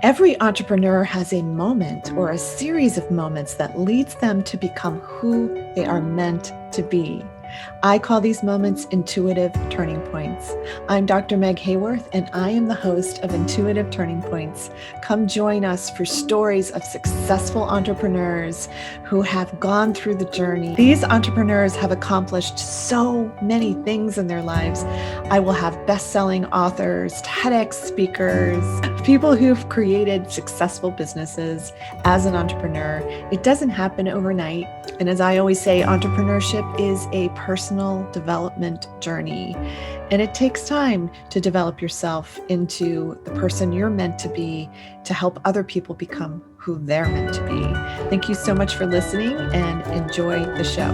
Every entrepreneur has a moment or a series of moments that leads them to become who they are meant to be. I call these moments intuitive turning points. I'm Dr. Meg Haworth, and I am the host of Intuitive Turning Points. Come join us for stories of successful entrepreneurs who have gone through the journey. These entrepreneurs have accomplished so many things in their lives. I will have best-selling authors, TEDx speakers, people who've created successful businesses as an entrepreneur. It doesn't happen overnight. And as I always say, entrepreneurship is a personal development journey. And it takes time to develop yourself into the person you're meant to be, to help other people become who they're meant to be. Thank you so much for listening and enjoy the show.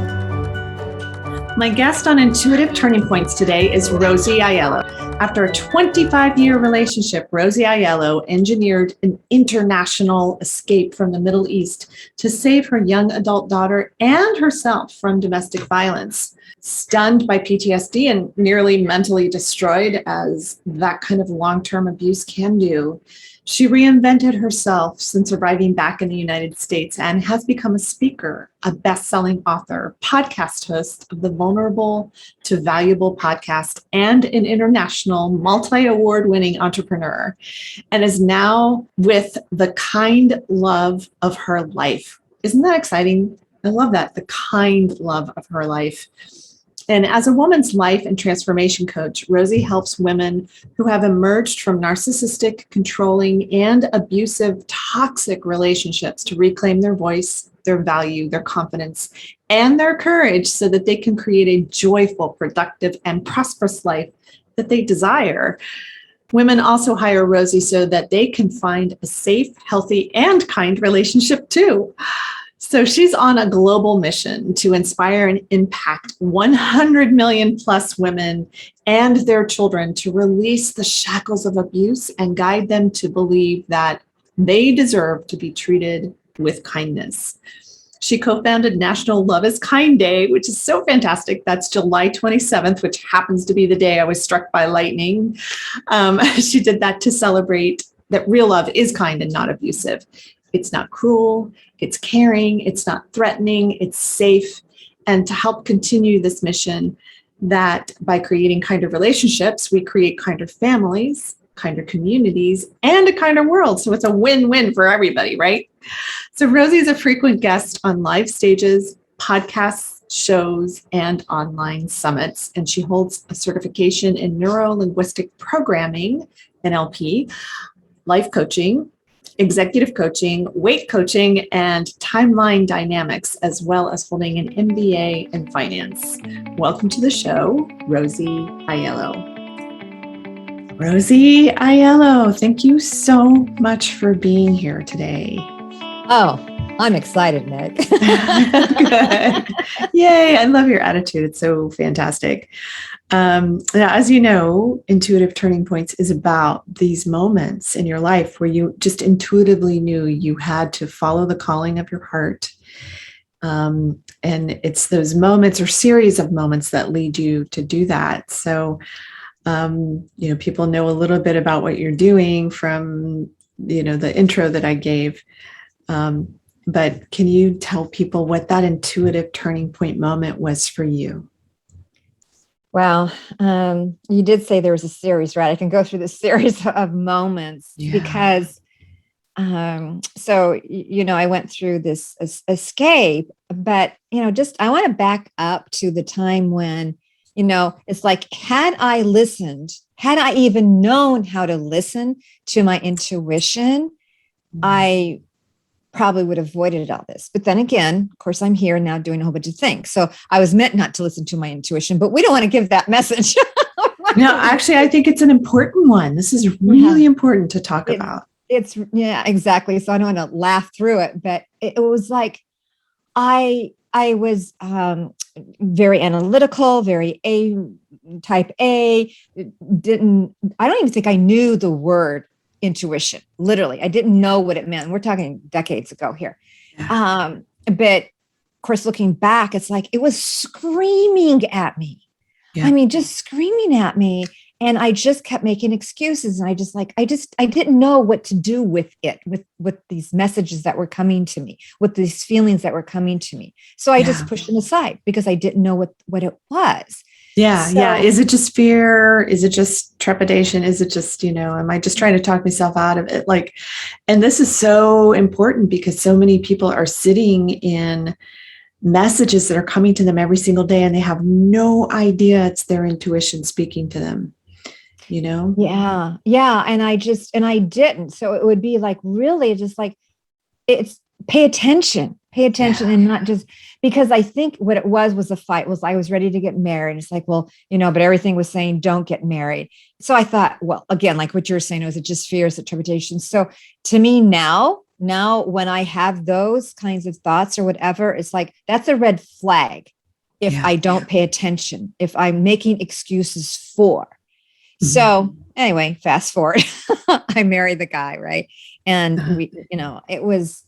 My guest on Intuitive Turning Points today is Rosie Aiello. After a 25-year relationship, Rosie Aiello engineered an international escape from the Middle East to save her young adult daughter and herself from domestic violence. Stunned by PTSD and nearly mentally destroyed, as that kind of long-term abuse can do, she reinvented herself since arriving back in the United States and has become a speaker, a best-selling author, podcast host of the Vulnerable to Valuable podcast, and an international multi-award-winning entrepreneur, and is now with the kind love of her life. Isn't that exciting? I love that, the kind love of her life. And as a woman's life and transformation coach, Rosie helps women who have emerged from narcissistic, controlling, and abusive, toxic relationships to reclaim their voice, their value, their confidence, and their courage so that they can create a joyful, productive, and prosperous life that they desire. Women also hire Rosie so that they can find a safe, healthy, and kind relationship too. So she's on a global mission to inspire and impact 100 million plus women and their children to release the shackles of abuse and guide them to believe that they deserve to be treated with kindness. She co-founded National Love is Kind Day, which is so fantastic. That's July 27th, which happens to be the day I was struck by lightning. She did that to celebrate that real love is kind and not abusive. It's not cruel, it's caring, it's not threatening, it's safe. And to help continue this mission, that by creating kinder relationships, we create kinder families, kinder communities, and a kinder world. So it's a win-win for everybody, right? So Rosie is a frequent guest on live stages, podcasts, shows, and online summits. And she holds a certification in neuro-linguistic programming, NLP, life coaching, executive coaching, weight coaching, and timeline dynamics, as well as holding an MBA in finance. Welcome to the show, Rosie Aiello. Rosie Aiello, thank you so much for being here today. Oh, I'm excited, Meg. Good. Yay, I love your attitude. It's so fantastic. Now, as you know, Intuitive Turning Points is about these moments in your life where you just intuitively knew you had to follow the calling of your heart. And it's those moments or series of moments that lead you to do that. So, people know a little bit about what you're doing from, the intro that I gave. But can you tell people what that intuitive turning point moment was for you? Well, you did say there was a series, right? I can go through this series of moments because, I went through this escape, but, I want to back up to the time when, it's like, had I even known how to listen to my intuition, I probably would have avoided all this. But then again, of course, I'm here now doing a whole bunch of things. So I was meant not to listen to my intuition, but we don't want to give that message. No, actually, I think it's an important one. This is really important to talk about. It's exactly. So I don't want to laugh through it, but it was like, I was very analytical, very type A. I don't even think I knew the word intuition. Literally, I didn't know what it meant. We're talking decades ago here. Yeah. But of course, looking back, it's like it was screaming at me. Yeah. I mean, just screaming at me. And I just kept making excuses. And I didn't know what to do with it, with these messages that were coming to me, with these feelings that were coming to me. So I just Yeah. pushed them aside because I didn't know what it was. Yeah. Yeah. So Is it just fear? Is it just trepidation? Is it just, am I just trying to talk myself out of it? Like, and this is so important because so many people are sitting in messages that are coming to them every single day and they have no idea it's their intuition speaking to them. yeah, yeah. And I didn't. So it would be like, really just like, it's pay attention Yeah. and not just because I think what it was a fight was I was ready to get married. It's like, well, but everything was saying don't get married. So I thought, well, again, like what you're saying, was it just fear? Is it trepidation? So to me now when I have those kinds of thoughts or whatever, it's like, that's a red flag. If Yeah. I don't pay attention, if I'm making excuses for. Mm-hmm. So anyway, fast forward, I married the guy, right? And Uh-huh. it was,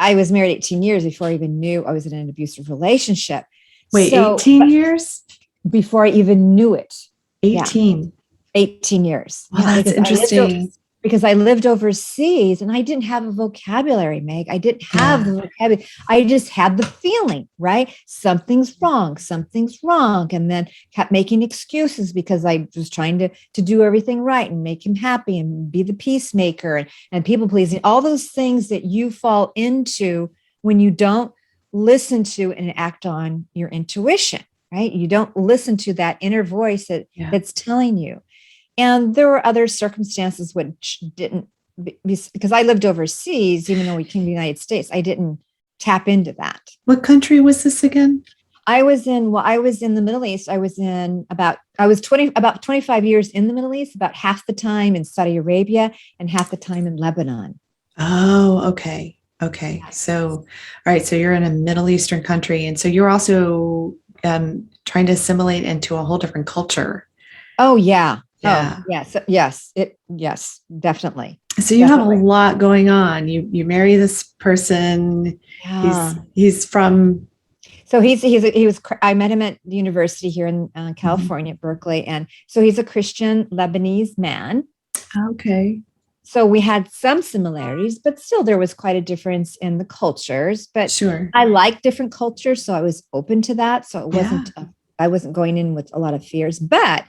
I was married 18 years before I even knew I was in an abusive relationship. Wait, So 18 years? before I even knew it. 18. Yeah, 18 years. Well, Yeah, that's interesting. because I lived overseas and I didn't have a vocabulary, Meg. I didn't have the vocabulary. I just had the feeling, right? Something's wrong. And then kept making excuses because I was trying to do everything right and make him happy and be the peacemaker and people pleasing, all those things that you fall into when you don't listen to and act on your intuition, right? You don't listen to that inner voice that's telling you. And there were other circumstances which didn't, because I lived overseas, even though we came to the United States, I didn't tap into that. What country was this again? I was in the Middle East. I was about 25 years in the Middle East, about half the time in Saudi Arabia and half the time in Lebanon. Oh, okay. Okay. So, all right. So you're in a Middle Eastern country. And so you're also trying to assimilate into a whole different culture. Oh, yeah. Yeah. Oh, yes. Yes, definitely. So you have a lot going on. You marry this person. Yeah. He's from. So I met him at the university here in California, Berkeley. And so he's a Christian Lebanese man. Okay. So we had some similarities, but still there was quite a difference in the cultures, but sure. I like different cultures. So I was open to that. So it wasn't, I wasn't going in with a lot of fears, but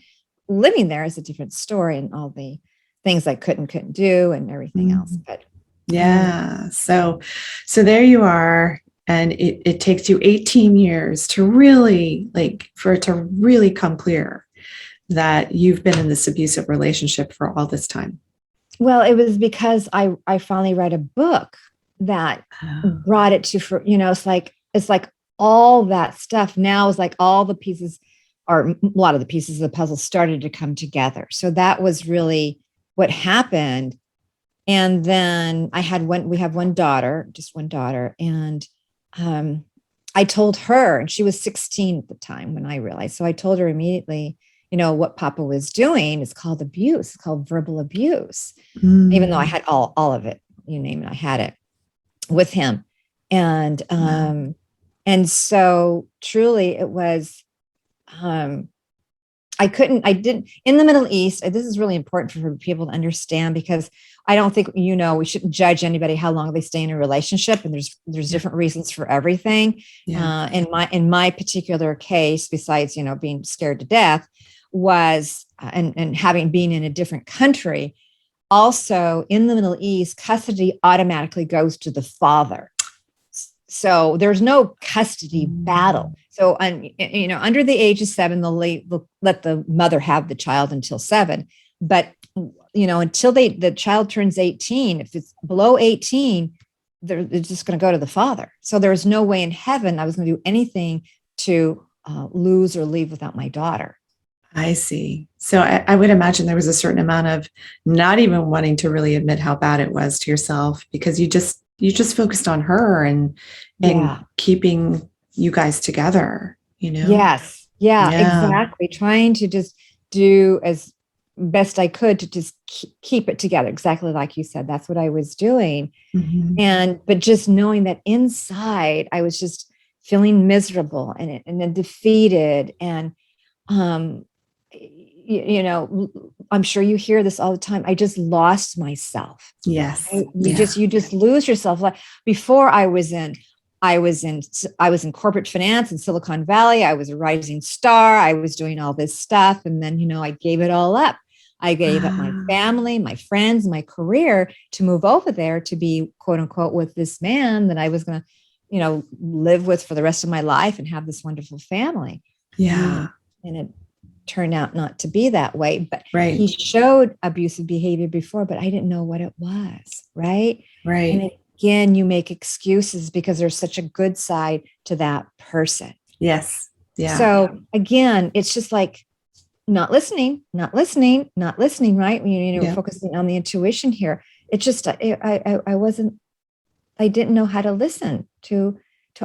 living there is a different story and all the things I couldn't do and everything else. But yeah. So there you are. And it takes you 18 years to really for it to really come clear that you've been in this abusive relationship for all this time. Well, it was because I finally read a book that brought it to, it's like all that stuff now is like all the pieces or a lot of the pieces of the puzzle started to come together. So that was really what happened. And then we have one daughter, just one daughter. And I told her, and she was 16 at the time when I realized. So I told her immediately, what Papa was doing is called abuse. It's called verbal abuse. Even though I had all of it, you name it, I had it with him. And so truly it was, I didn't in the Middle East. This is really important for people to understand because I don't think, we shouldn't judge anybody how long they stay in a relationship. And there's different reasons for everything. Yeah. In my particular case, besides, being scared to death was, and being in a different country, also in the Middle East, custody automatically goes to the father. So there's no custody battle. So, under the age of 7, they'll let the mother have the child until 7. But, until the child turns 18, if it's below 18, they're just going to go to the father. So there's no way in heaven I was going to do anything to lose or leave without my daughter. I see. So I would imagine there was a certain amount of not even wanting to really admit how bad it was to yourself because you just focused on her and keeping you guys together, Yes. Yeah, exactly. Trying to just do as best I could to just keep it together. Exactly like you said, that's what I was doing. But just knowing that inside I was just feeling miserable and then defeated and um, I'm sure you hear this all the time. I just lost myself. Yes. You just lose yourself. Like before I was in corporate finance in Silicon Valley. I was a rising star. I was doing all this stuff. And then, I gave it all up. I gave up my family, my friends, my career to move over there to be quote unquote with this man that I was going to, live with for the rest of my life and have this wonderful family. Yeah. And it turned out not to be that way, but Right. he showed abusive behavior before, but I didn't know what it was. Right. Right. And again, you make excuses because there's such a good side to that person. Yes. Yeah. So again, it's just like not listening, right? When focusing on the intuition here. It's just, I didn't know how to listen to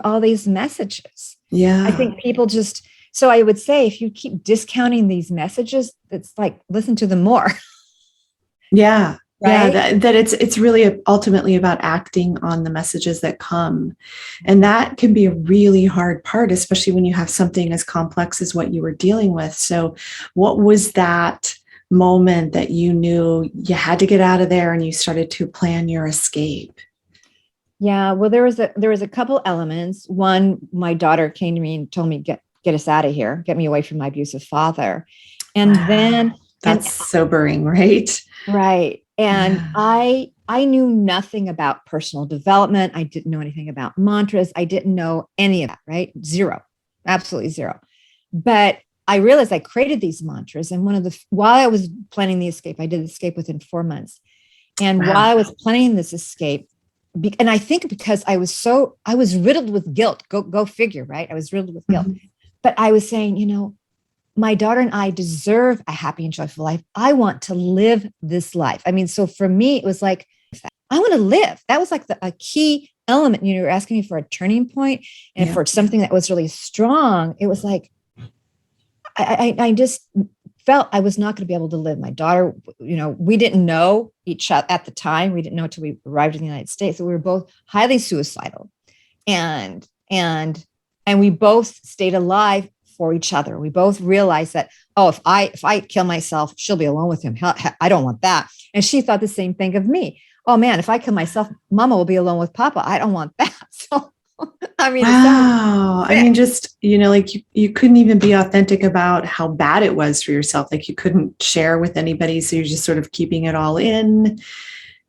all these messages. Yeah. I think people just, so I would say if you keep discounting these messages, it's like, listen to them more. Yeah. Right? Yeah. That it's really ultimately about acting on the messages that come. And that can be a really hard part, especially when you have something as complex as what you were dealing with. So what was that moment that you knew you had to get out of there and you started to plan your escape? Yeah. Well, there was a couple elements. One, my daughter came to me and told me, get us out of here, get me away from my abusive father. And then that's sobering, right? Right. And I knew nothing about personal development. I didn't know anything about mantras. I didn't know any of that, right? Zero, absolutely zero. But I realized I created these mantras. And while I was planning the escape, I did the escape within 4 months. And while I was planning this escape, and I think because I was riddled with guilt, go figure, right? I was riddled with guilt. But I was saying, my daughter and I deserve a happy and joyful life. I want to live this life. I mean, so for me, it was like, I want to live. That was like a key element. You were asking me for a turning point and for something that was really strong. It was like, I just felt I was not going to be able to live. My daughter, we didn't know each other at the time. We didn't know until we arrived in the United States. So we were both highly suicidal, and we both stayed alive for each other. We both realized that, if I kill myself, she'll be alone with him. I don't want that. And she thought the same thing of me. Oh man, if I kill myself, Mama will be alone with Papa. I don't want that. So, I mean, wow. I mean, just, like you couldn't even be authentic about how bad it was for yourself. Like you couldn't share with anybody. So you're just sort of keeping it all in,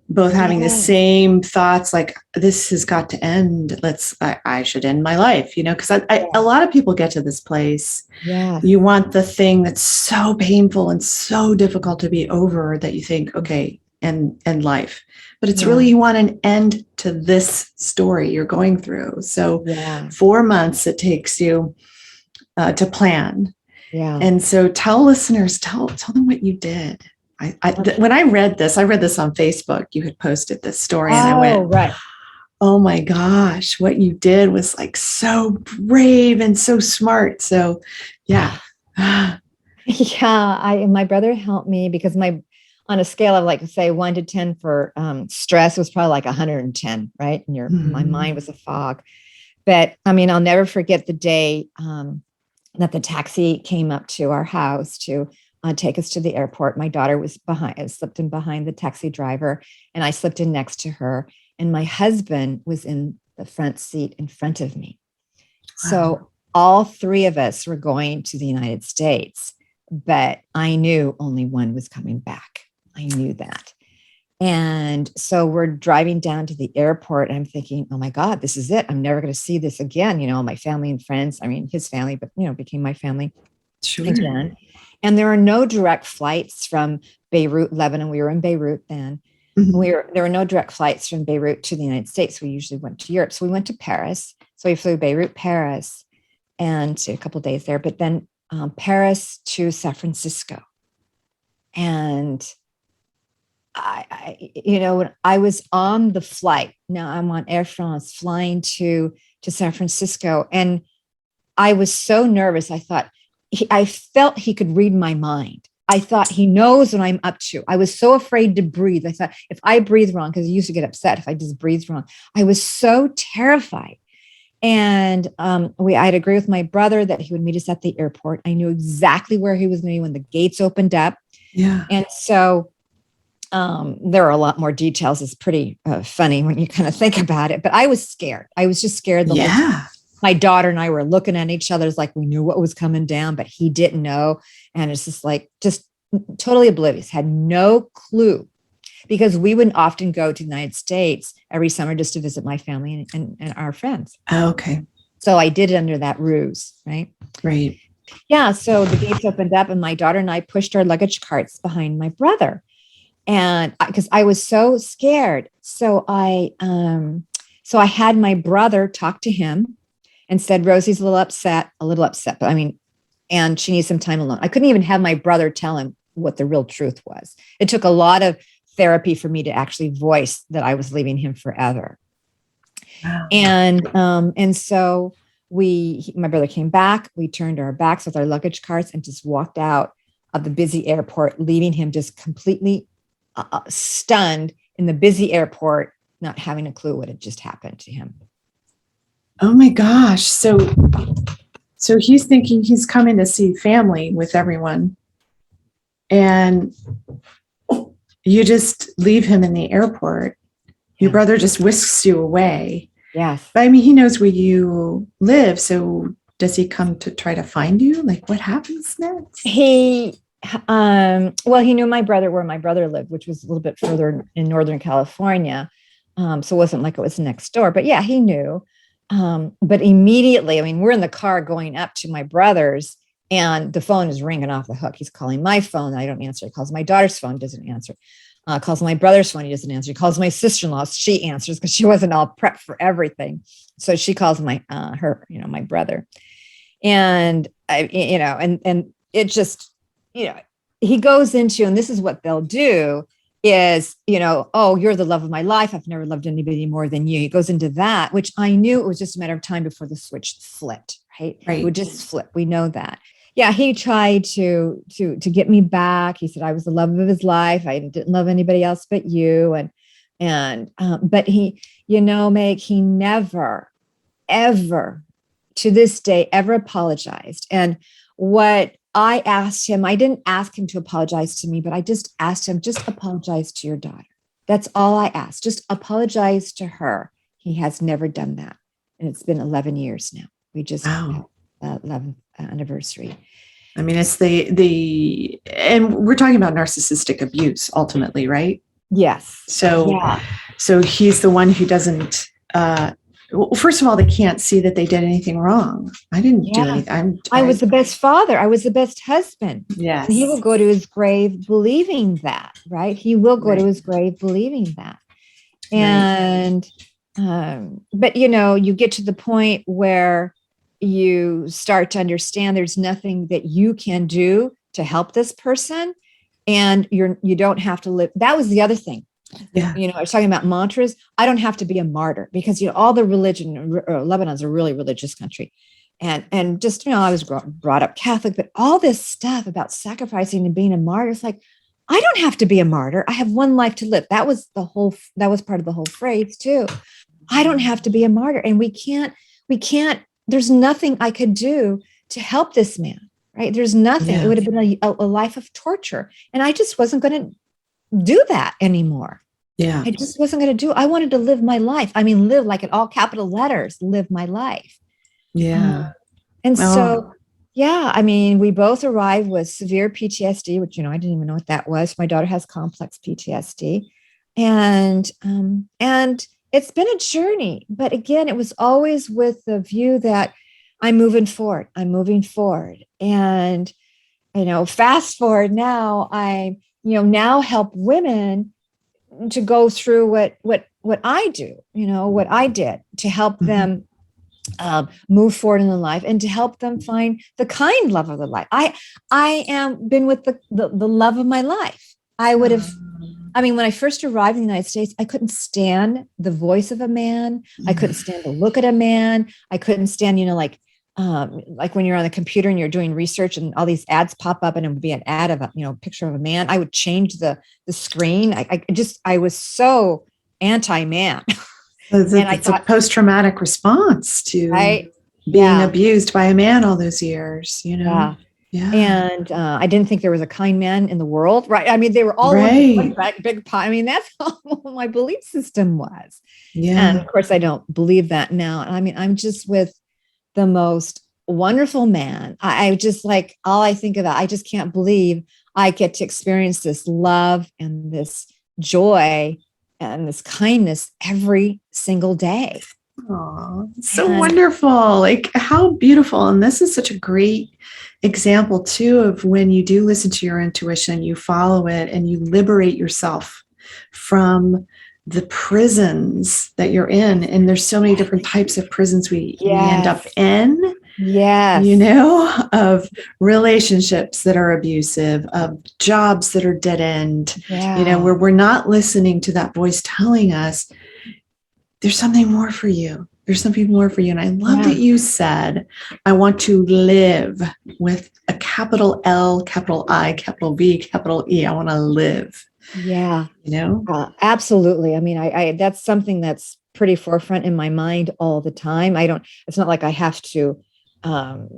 both having the same thoughts, like this has got to end. I should end my life, because a lot of people get to this place. Yeah. You want the thing that's so painful and so difficult to be over that you think, okay, end life. But it's really, you want an end to this story you're going through. So 4 months it takes you to plan. Yeah. And so tell listeners, tell them what you did. When I read this on Facebook, you had posted this story and I went, right. Oh my gosh, what you did was like so brave and so smart. So yeah. My brother helped me because on a scale of like say 1 to 10 for stress was probably like 110, right? And my mind was a fog. But I mean, I'll never forget the day that the taxi came up to our house to take us to the airport. My daughter was slipped in behind the taxi driver, and I slipped in next to her. And my husband was in the front seat in front of me. Wow. So all 3 of us were going to the United States, but I knew only one was coming back. I knew that. And so we're driving down to the airport and I'm thinking, oh my God, this is it. I'm never going to see this again. My family and friends, I mean, his family, but, became my family again. And there are no direct flights from Beirut, Lebanon. We were in Beirut then. Mm-hmm. There were no direct flights from Beirut to the United States. We usually went to Europe. So we went to Paris. So we flew Beirut, Paris, and a couple of days there, but then Paris to San Francisco. And when I was on the flight, now I'm on Air France flying to San Francisco. And I was so nervous. I felt he could read my mind. I thought he knows what I'm up to. I was so afraid to breathe. I thought if I breathe wrong, because I used to get upset if I just breathed wrong. I was so terrified. And I'd agree with my brother that he would meet us at the airport. I knew exactly where he was going to be when the gates opened up. Yeah. And so there are a lot more details. It's pretty funny when you kind of think about it, but I was scared. I was just scared. My daughter and I were looking at each other. It's like we knew what was coming down, but he didn't know. And it's just totally oblivious, had no clue, because we would often go to the United States every summer just to visit my family and our friends. Okay. So I did it under that ruse, right? Right. Yeah. So the gates opened up and my daughter and I pushed our luggage carts behind my brother. And because I was so scared. So I had my brother talk to him and said, Rosie's a little upset, but and she needs some time alone. I couldn't even have my brother tell him what the real truth was. It took a lot of therapy for me to actually voice that I was leaving him forever. Wow. And so my brother came back, we turned our backs with our luggage carts and just walked out of the busy airport, leaving him just completely stunned in the busy airport, not having a clue what had just happened to him. Oh my gosh. So he's thinking he's coming to see family with everyone, and you just leave him in the airport. Your brother just whisks you away. Yes. But I mean, he knows where you live. So does he come to try to find you? Like, what happens next? He knew where my brother lived, which was a little bit further in Northern California. So it wasn't like it was next door, but yeah, he knew. But immediately, I mean, we're in the car going up to my brother's and the phone is ringing off the hook. He's calling my phone. I don't answer. He calls my daughter's phone, doesn't answer. Calls my brother's phone. He doesn't answer. He calls my sister-in-law. She answers because she wasn't all prepped for everything. So she calls my brother, and and it just, he goes into, and this is what they'll do is, oh, you're the love of my life. I've never loved anybody more than you. He goes into that, which I knew it was just a matter of time before the switch flipped, right? It would just flip. We know that. Yeah, he tried to get me back. He said I was the love of his life. I didn't love anybody else but you. But he, Meg, he never, ever, to this day, ever apologized. And what I asked him, I didn't ask him to apologize to me, but I just asked him, just apologize to your daughter. That's all I asked. Just apologize to her. He has never done that. And it's been 11 years now. We just had 11th anniversary. I mean, it's and we're talking about narcissistic abuse ultimately, right? Yes. So he's the one who doesn't, well, first of all, they can't see that they did anything wrong. I didn't do anything. I was the best father. I was the best husband. Yes. And he will go to his grave believing that, right? He will go to his grave believing that. And, but you get to the point where you start to understand there's nothing that you can do to help this person. And you don't have to live. That was the other thing. Yeah. I was talking about mantras. I don't have to be a martyr because, all the religion, Lebanon's a really religious country. And just, I was brought up Catholic, but all this stuff about sacrificing and being a martyr, it's like, I don't have to be a martyr. I have one life to live. That was part of the whole phrase too. I don't have to be a martyr. And we can't, there's nothing I could do to help this man, right? There's nothing. Yeah. It would have been a life of torture. And I just wasn't going to do that anymore. Yeah. I just wasn't going to do it. I wanted to live my life. I mean, live like in all capital letters, live my life. Yeah. So, I mean, we both arrived with severe PTSD, which, I didn't even know what that was. My daughter has complex PTSD, and it's been a journey, but again, it was always with the view that I'm moving forward. And, fast forward now, I now help women to go through what I do, what I did to help them move forward in their life and to help them find the kind love of their life. I am been with the love of my life. When I first arrived in the United States, I couldn't stand the voice of a man. I couldn't stand to look at a man. I couldn't stand, like when you're on the computer and you're doing research and all these ads pop up and it would be an ad of a picture of a man. I would change the screen. I was so anti-man. And I It's a thought, post-traumatic response to right? being Yeah. abused by a man all those years, you know? Yeah. Yeah. And I didn't think there was a kind man in the world, right? I mean, they were all one Right. big pie. I mean, that's how my belief system was. And Yeah. of course, I don't believe that now. I mean, I'm just with the most wonderful man. I just like, all I think about, I just can't believe I get to experience this love and this joy and this kindness every single day. Oh, so And wonderful. Like, how beautiful. And this is such a great example, too, of when you do listen to your intuition, you follow it, and you liberate yourself from the prisons that you're in. And there's so many different types of prisons we end up yes, in, you yes, know, of relationships that are abusive, of jobs that are dead end, you know, yeah, where we're not listening to that voice telling us there's something more for you. There's something more for you. And I love that yeah, you said, I want to live with a capital L, capital I, capital V, capital E. I want to live, yeah. you know? Absolutely. I mean, I that's something that's pretty forefront in my mind all the time. I don't, it's not like I have to um,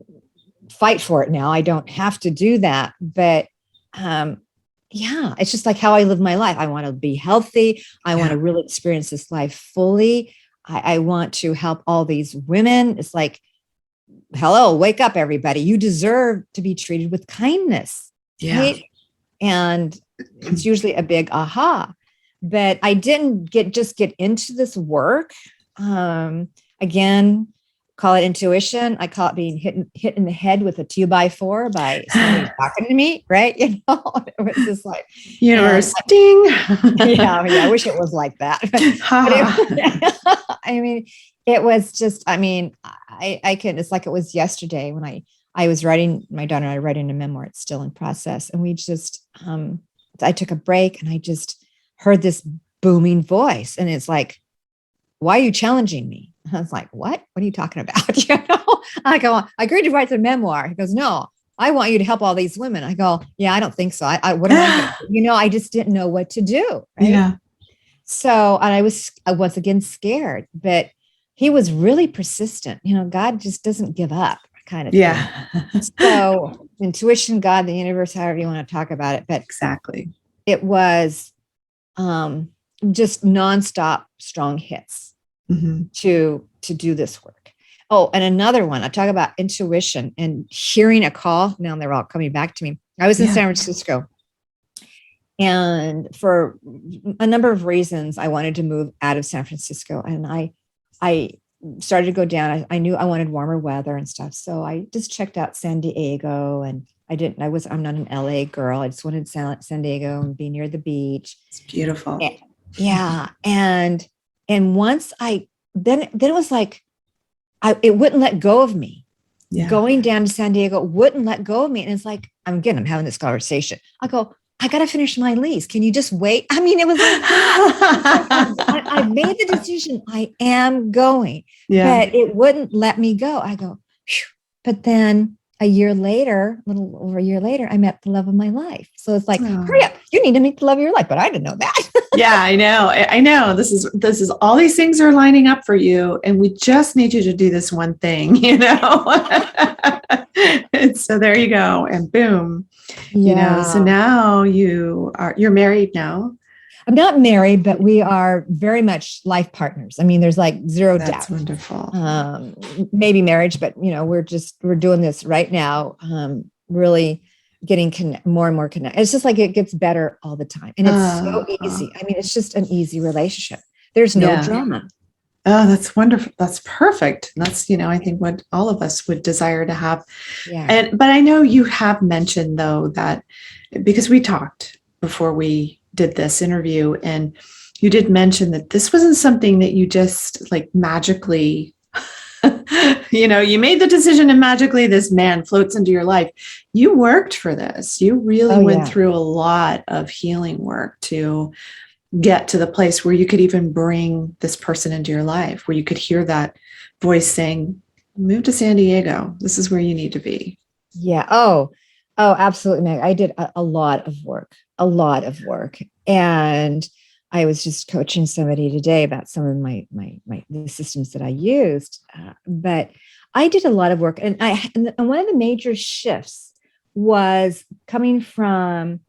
fight for it now. I don't have to do that. But um, yeah, it's just like how I live my life. I want to be healthy. I want Yeah. to really experience this life fully. I want to help all these women. It's like, hello, wake up, everybody. You deserve to be treated with kindness, Yeah. right? And it's usually a big aha. But I didn't get into this work. Again, call it intuition. I call it being hit in the head with a 2x4 by somebody talking to me, right? You know, it was just like, and Universe ding. yeah, I wish it was like that. But I mean, it was just, I mean, I can, it's like it was yesterday when I was writing, my daughter and I writing a memoir, it's still in process. And we just, I took a break and I just heard this booming voice. And it's like, why are you challenging me? And I was like, what are you talking about? You know, I go, I agreed to write the memoir. He goes, no, I want you to help all these women. I go, yeah, I don't think so. What am I going to do? You know, I just didn't know what to do. Right. Yeah. So, and I was again scared, but he was really persistent. You know, God just doesn't give up kind of thing. Yeah. So intuition, God, the universe, however you want to talk about it, but Exactly. it was um, just nonstop strong hits Mm-hmm. to do this work. Oh, and another one, I talk about intuition and hearing a call. Now they're all coming back to me. I was in Yeah. San Francisco, and for a number of reasons, I wanted to move out of San Francisco, and I started to go down. I knew I wanted warmer weather and stuff, so I just checked out San Diego, and I'm not an LA girl. I just wanted San Diego and be near the beach. It's beautiful. Yeah, and once then it was like it wouldn't let go of me. Yeah. Going down to San Diego wouldn't let go of me. And it's like, I'm having this conversation. I go, I got to finish my lease. Can you just wait? I mean, it was like that. I made the decision. I am going, Yeah. but it wouldn't let me go. I go, phew. But then a little over a year later, I met the love of my life. So it's like, hurry up. You need to meet the love of your life. But I didn't know that. Yeah, I know. I know. This is all these things are lining up for you. And we just need you to do this one thing, you know? And so there you go. And boom, you know, so now you're married now. I'm not married, but we are very much life partners. I mean, there's like zero doubt. That's wonderful. Maybe marriage, but you know, we're doing this right now. Really getting more and more connected. It's just like it gets better all the time, and it's so easy. I mean, it's just an easy relationship. There's no drama. Oh, that's wonderful. That's perfect. That's, you know, I think what all of us would desire to have. Yeah. But I know you have mentioned though that because we talked before we did this interview, and you did mention that this wasn't something that you just like magically, you know, you made the decision and magically this man floats into your life. You worked for this. You really went through a lot of healing work to get to the place where you could even bring this person into your life, where you could hear that voice saying, move to San Diego. This is where you need to be. Yeah. Oh, absolutely, Meg. I did a lot of work. And I was just coaching somebody today about some of the systems that I used, but I did a lot of work, and one of the major shifts was coming from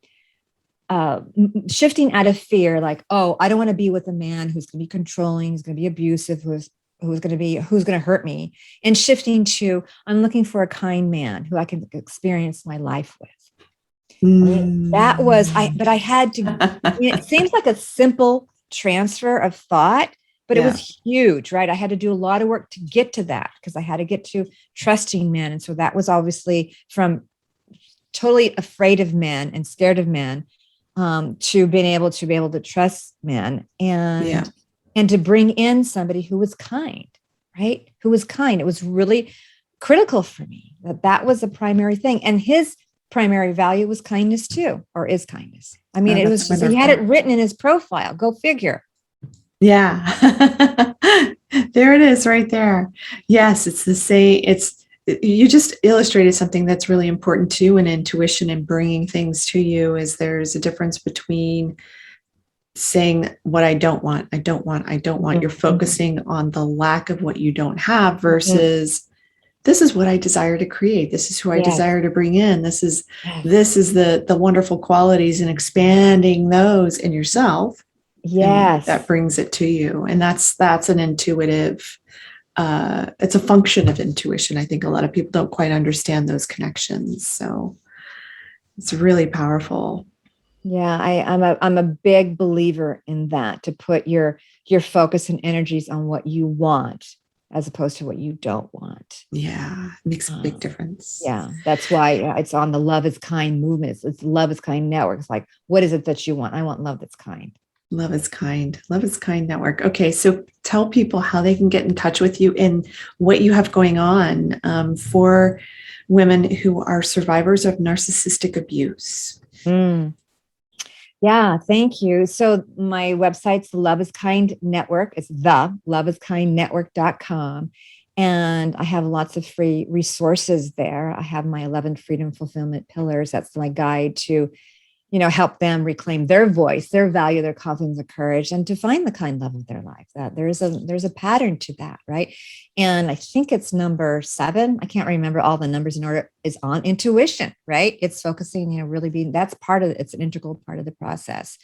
shifting out of fear, like, oh, I don't want to be with a man who's going to be controlling, who's going to be abusive, who's going to hurt me, and shifting to, I'm looking for a kind man who I can experience my life with. I mean, that was, but I had to, it seems like a simple transfer of thought, but it was huge, right? I had to do a lot of work to get to that, because I had to get to trusting men. And so that was obviously from totally afraid of men and scared of men, to being able to trust men, and to bring in somebody who was kind, right? Who was kind. It was really critical for me that was the primary thing. And his primary value was kindness too, or is kindness. I mean, it was just, he had it written in his profile. Go figure. Yeah. There it is right there. Yes, it's the same. You just illustrated something that's really important too in intuition and bringing things to you. Is there's a difference between saying what I don't want. Mm-hmm. You're focusing on the lack of what you don't have versus this is what I desire to create. This is who I desire to bring in. This is the wonderful qualities, and expanding those in yourself. Yes. That brings it to you. And that's an intuitive, it's a function of intuition. I think a lot of people don't quite understand those connections. So it's really powerful. Yeah, I'm a big believer in that, to put your focus and energies on what you want as opposed to what you don't want. Yeah, it makes a big difference. Yeah, that's why it's on the Love is Kind movement. It's Love is Kind network. It's like, what is it that you want? I want love that's kind. Love is Kind. Love is Kind network. Okay, so tell people how they can get in touch with you and what you have going on for women who are survivors of narcissistic abuse. Yeah, thank you. So my website's the Love is Kind Network. It's the loveiskindnetwork.com. And I have lots of free resources there. I have my 11 Freedom Fulfillment Pillars. That's my guide to, help them reclaim their voice, their value, their confidence, and courage, and to find the kind love of their life. That there's a pattern to that, right? And I think it's number 7. I can't remember all the numbers in order. Is on intuition, right? It's focusing, really being, that's part of it. It's an integral part of the process.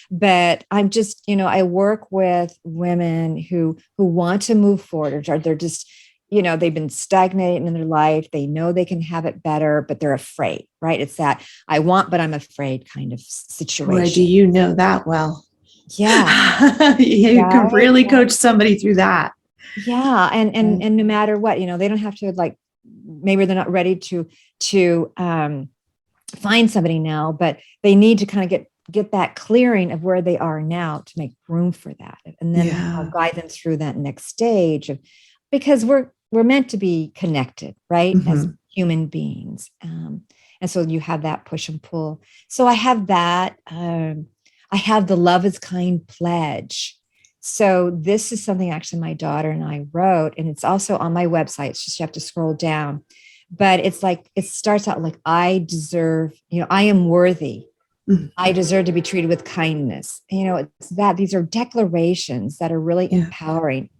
But I'm just, I work with women who want to move forward, or they're just, they've been stagnating in their life. They know they can have it better, but they're afraid, right? It's that I want, but I'm afraid kind of situation. Boy, do you know that well? Yeah. You can really coach somebody through that. Yeah. And no matter what, they don't have to, like, maybe they're not ready to find somebody now, but they need to kind of get that clearing of where they are now to make room for that. And then I'll guide them through that next stage because we're meant to be connected, right? As human beings. And so you have that push and pull. So I have that. I have the Love is Kind pledge. So this is something actually my daughter and I wrote, and it's also on my website. It's just, you have to scroll down, but it's like, it starts out like, I deserve, I am worthy. I deserve to be treated with kindness. It's that these are declarations that are really empowering.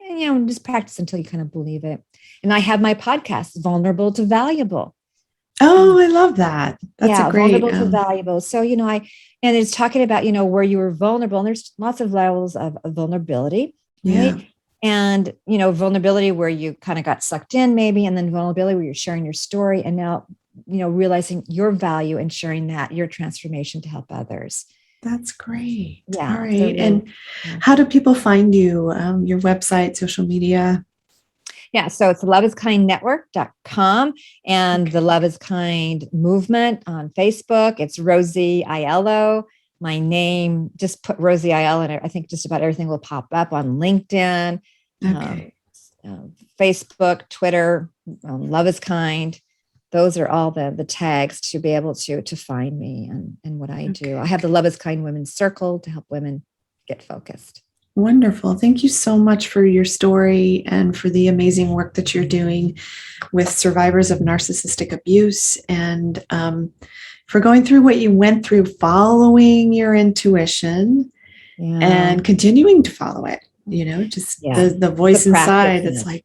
And, just practice until you kind of believe it. And I have my podcast, Vulnerable to Valuable. Oh, I love that. That's a great. Vulnerable to Valuable. So, and it's talking about, where you were vulnerable, and there's lots of levels of vulnerability, right? And, vulnerability where you kind of got sucked in maybe, and then vulnerability where you're sharing your story, and now, realizing your value and sharing that, your transformation to help others. That's great. Yeah. All right. And how do people find you? Your website, social media? Yeah. So it's loveiskindnetwork.com and the Love is Kind movement on Facebook. It's Rosie Aiello. My name, just put Rosie Aiello, and I think just about everything will pop up on LinkedIn, Facebook, Twitter, Love is Kind. Those are all the tags to be able to find me and what I do. I have the Love is Kind Women's Circle to help women get focused. Wonderful. Thank you so much for your story and for the amazing work that you're doing with survivors of narcissistic abuse, and for going through what you went through, following your intuition and continuing to follow it, just the voice inside that's like,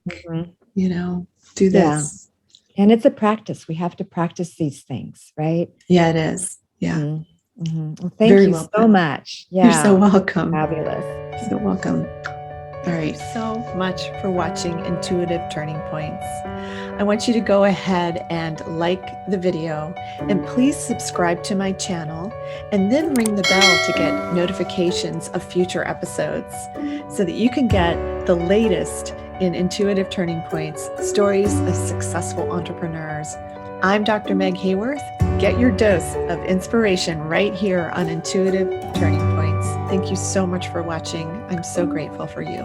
do this. And it's a practice. We have to practice these things, right? Yeah, it is. Yeah. Well, thank you so much. Yeah. You're so welcome. Fabulous. So welcome. All right. So much for watching Intuitive Turning Points. I want you to go ahead and like the video, and please subscribe to my channel, and then ring the bell to get notifications of future episodes so that you can get the latest in Intuitive Turning Points, stories of successful entrepreneurs. I'm Dr. Meg Haworth. Get your dose of inspiration right here on Intuitive Turning Points. Thank you so much for watching. I'm so grateful for you.